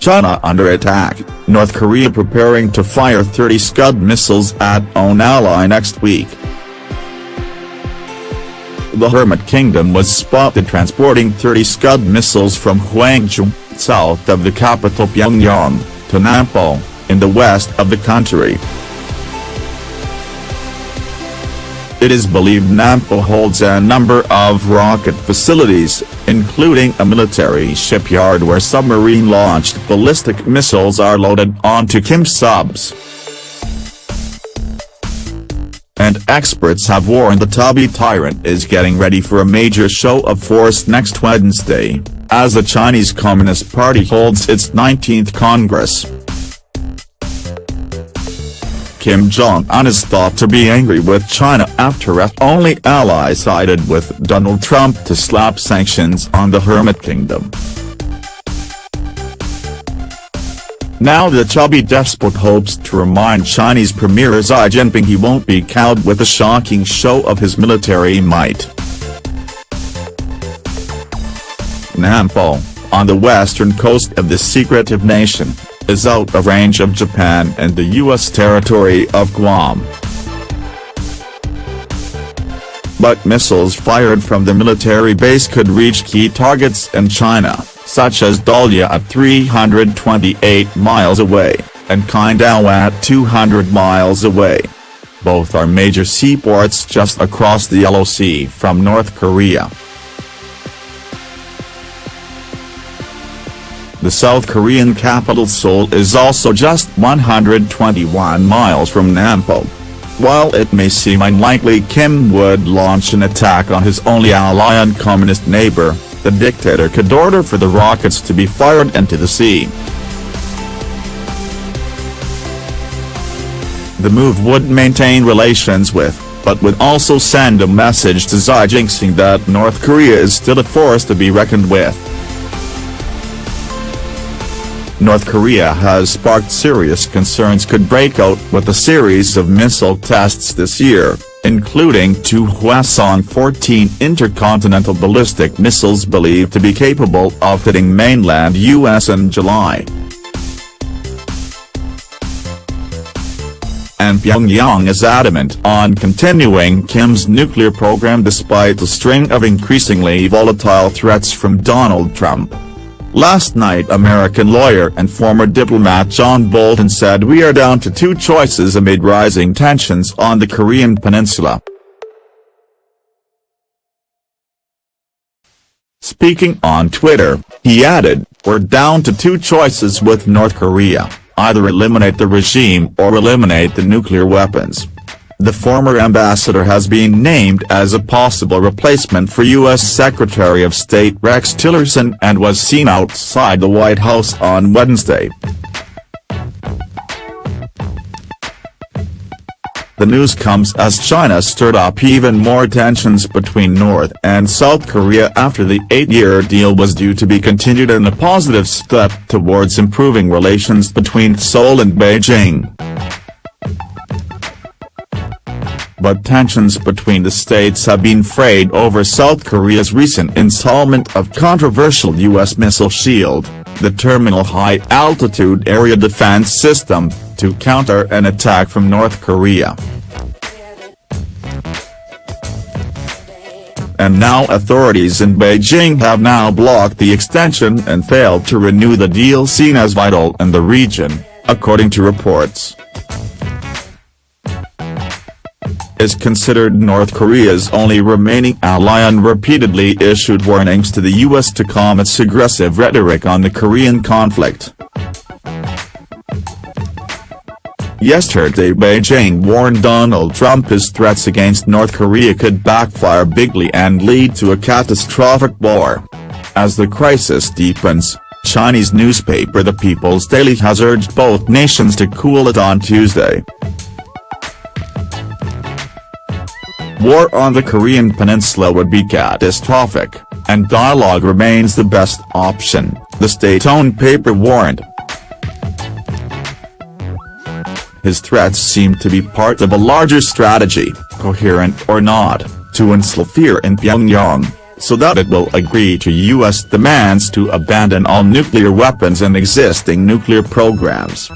China under attack, North Korea preparing to fire 30 Scud missiles at own ally next week. The Hermit Kingdom was spotted transporting 30 Scud missiles from Guangzhou, south of the capital Pyongyang, to Nampo, in the west of the country. It is believed Nampo holds a number of rocket facilities, including a military shipyard where submarine-launched ballistic missiles are loaded onto Kim subs. And experts have warned the tubby tyrant is getting ready for a major show of force next Wednesday, as the Chinese Communist Party holds its 19th Congress. Kim Jong-un is thought to be angry with China after its only ally sided with Donald Trump to slap sanctions on the Hermit Kingdom. Now the chubby despot hopes to remind Chinese Premier Xi Jinping he won't be cowed with a shocking show of his military might. Nampo, on the western coast of this secretive nation, is out of range of Japan and the U.S. territory of Guam. But missiles fired from the military base could reach key targets in China, such as Dalian at 328 miles away, and Qingdao at 200 miles away. Both are major seaports just across the Yellow Sea from North Korea. The South Korean capital Seoul is also just 121 miles from Nampo. While it may seem unlikely Kim would launch an attack on his only ally and communist neighbor, the dictator could order for the rockets to be fired into the sea. The move would maintain relations with, but would also send a message to Xi Jinping that North Korea is still a force to be reckoned with. North Korea has sparked serious concerns could break out with a series of missile tests this year, including 2 Hwasong-14 intercontinental ballistic missiles believed to be capable of hitting mainland U.S. in July. And Pyongyang is adamant on continuing Kim's nuclear program despite a string of increasingly volatile threats from Donald Trump. Last night American lawyer and former diplomat John Bolton said we are down to 2 choices amid rising tensions on the Korean peninsula. Speaking on Twitter, he added, "We're down to 2 choices with North Korea, either eliminate the regime or eliminate the nuclear weapons." The former ambassador has been named as a possible replacement for U.S. Secretary of State Rex Tillerson and was seen outside the White House on Wednesday. The news comes as China stirred up even more tensions between North and South Korea after the 8-year deal was due to be continued in a positive step towards improving relations between Seoul and Beijing. But tensions between the states have been frayed over South Korea's recent installment of controversial U.S. missile shield, the Terminal High Altitude Area Defense System, to counter an attack from North Korea. And now authorities in Beijing have now blocked the extension and failed to renew the deal seen as vital in the region, according to reports. Is considered North Korea's only remaining ally and repeatedly issued warnings to the U.S. to calm its aggressive rhetoric on the Korean conflict. Yesterday Beijing warned Donald Trump his threats against North Korea could backfire bigly and lead to a catastrophic war. As the crisis deepens, Chinese newspaper The People's Daily has urged both nations to cool it on Tuesday. War on the Korean peninsula would be catastrophic, and dialogue remains the best option, the state-owned paper warned. His threats seem to be part of a larger strategy, coherent or not, to instill fear in Pyongyang, so that it will agree to U.S. demands to abandon all nuclear weapons and existing nuclear programs.